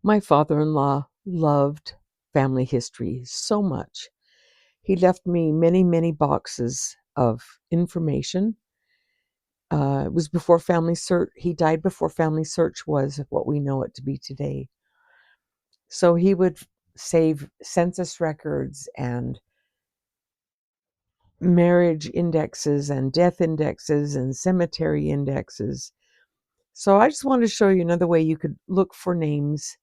My father-in-law loved family history so much. He left me many, many boxes of information. It was before Family Search. He died before Family Search was what we know it to be today. So he would save census records and marriage indexes and death indexes and cemetery indexes. So I just wanted to show you another way you could look for names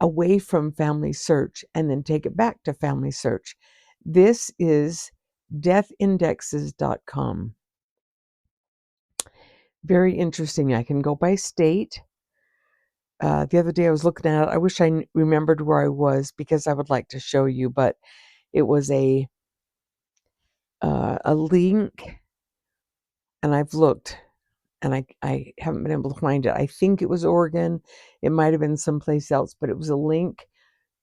away from Family Search and then take it back to Family Search. This is deathindexes.com. Very interesting. I can go by state. The other day I was looking at it. I wish I remembered where I was because I would like to show you, but it was a link, and I've looked, and I haven't been able to find it. I think it was Oregon. It might have been someplace else, but it was a link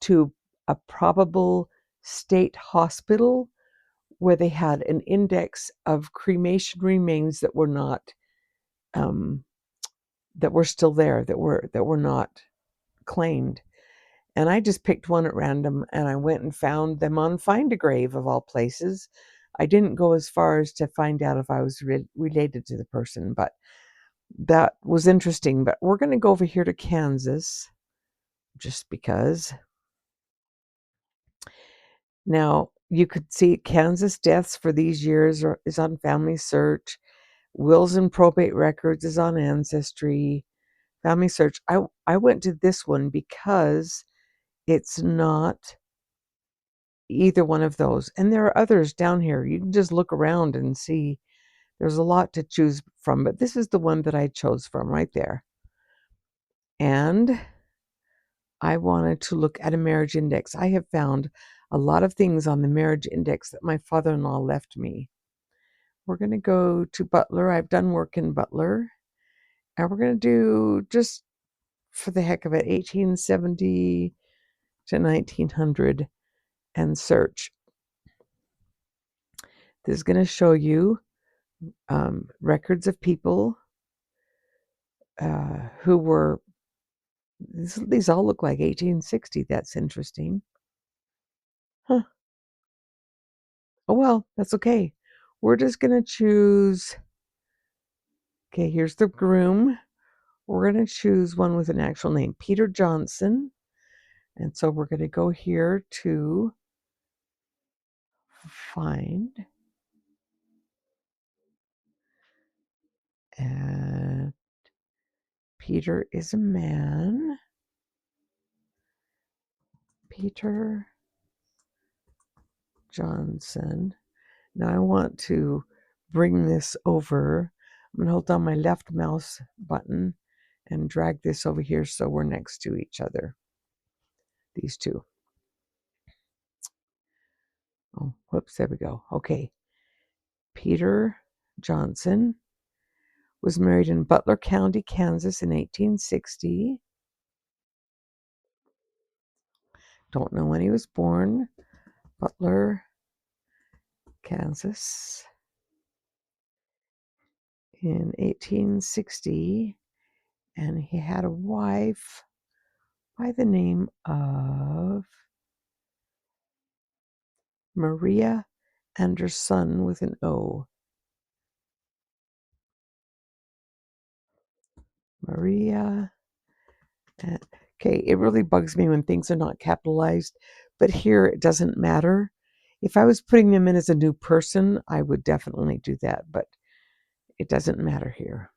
to a probable state hospital where they had an index of cremation remains that were not that were still there, that were not claimed. And I just picked one at random, and I went and found them on Find a Grave of all places. I didn't go as far as to find out if I was related to the person, but that was interesting. But we're going to go over here to Kansas just because. Now, you could see Kansas deaths for these years is on Family Search. Wills and probate records is on Ancestry. Family Search. I went to this one because it's not either one of those. And there are others down here. You can just look around and see. There's a lot to choose from, but this is the one that I chose from right there. And I wanted to look at a marriage index. I have found a lot of things on the marriage index that my father-in-law left me. We're going to go to Butler. I've done work in Butler. And we're going to do, just for the heck of it, 1870 to 1900 and search. This is going to show you records of people who were, these all look like 1860. That's interesting. Huh. Oh, well, that's okay. We're just going to choose, okay, here's the groom. We're going to choose one with an actual name, Peter Johnson. And so we're going to go here to find, and Peter is a man. Peter Johnson. Now I want to bring this over. I'm going to hold down my left mouse button and drag this over here so we're next to each other. These two. Oh, whoops, there we go. Okay. Peter Johnson was married in Butler County, Kansas in 1860. Don't know when he was born. Butler, Kansas in 1860. And he had a wife by the name of Maria Anderson with an O. Maria. Okay, it really bugs me when things are not capitalized, but here it doesn't matter. If I was putting them in as a new person, I would definitely do that, but it doesn't matter here.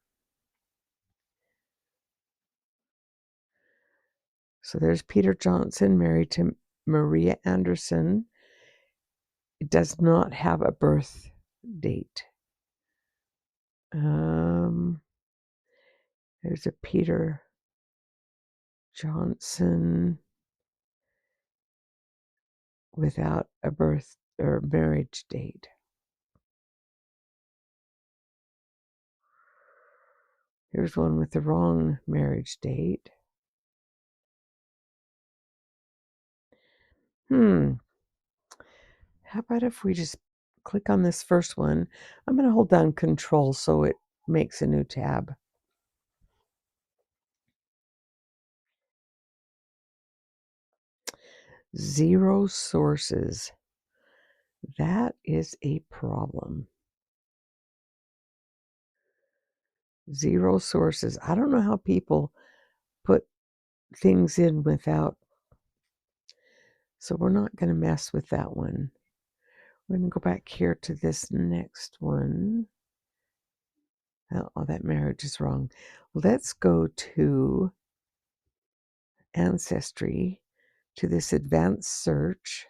So there's Peter Johnson, married to Maria Anderson. It does not have a birth date. There's a Peter Johnson without a birth or marriage date. Here's one with the wrong marriage date. How about if we just click on this first one? I'm going to hold down Control so it makes a new tab. 0 sources. That is a problem. 0 sources. I don't know how people put things in without, so we're not going to mess with that one. We're going to go back here to this next one. Oh, that marriage is wrong. Let's go to Ancestry, to this advanced search,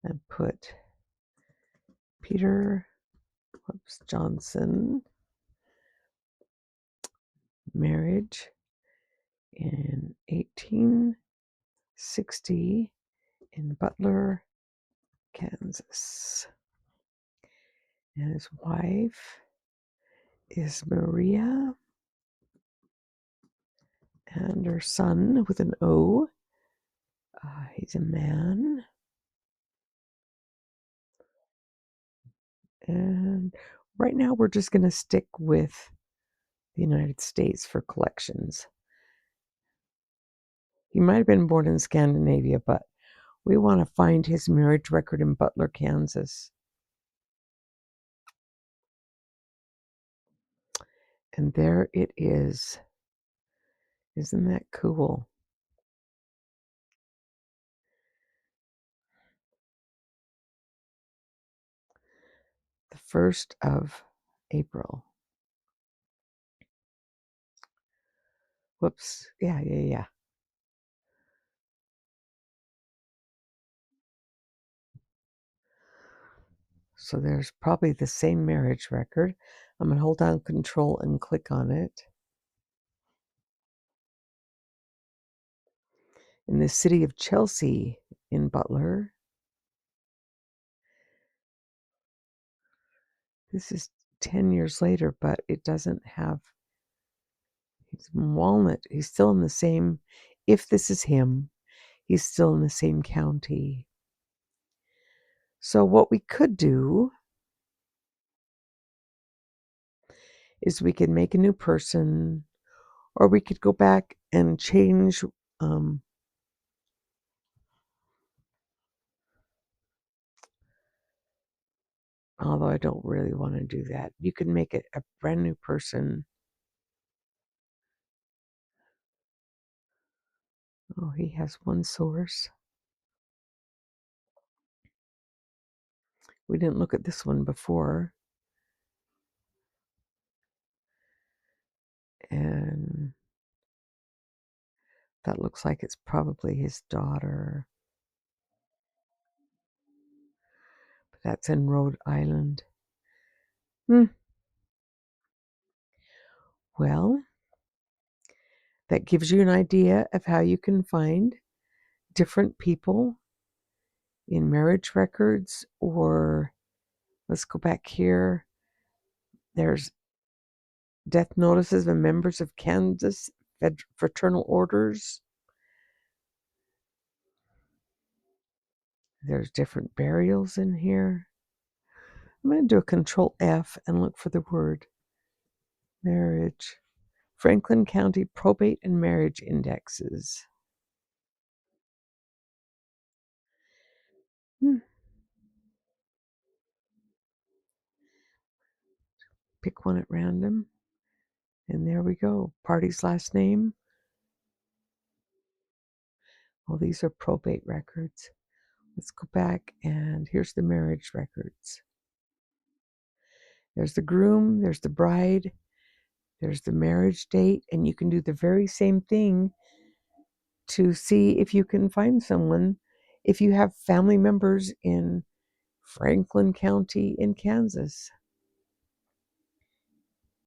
and put Peter Johnson, marriage in 1860 in Butler, Kansas. And his wife is Maria, and her son with an O. He's a man. And right now we're just going to stick with the United States for collections. He might have been born in Scandinavia, but we want to find his marriage record in Butler, Kansas. And there it is. Isn't that cool? The 1st of April. Whoops. Yeah. So there's probably the same marriage record. I'm going to hold down Control and click on it. In the city of Chelsea in Butler. This is 10 years later, but it doesn't have, he's in Walnut. He's still in the same, if this is him, he's still in the same county. So what we could do is we could make a new person, or we could go back and change, although I don't really want to do that. You can make it a brand new person. Oh, he has one source. We didn't look at this one before. And that looks like it's probably his daughter. But that's in Rhode Island. Well, that gives you an idea of how you can find different people in marriage records, or let's go back here. There's death notices of members of Kansas fraternal orders. There's different burials in here. I'm going to do a Control F and look for the word marriage. Franklin County probate and marriage indexes. Pick one at random. And there we go. Party's last name. Well, these are probate records. Let's go back, and here's the marriage records. There's the groom, there's the bride, there's the marriage date, and you can do the very same thing to see if you can find someone if you have family members in Franklin County in Kansas.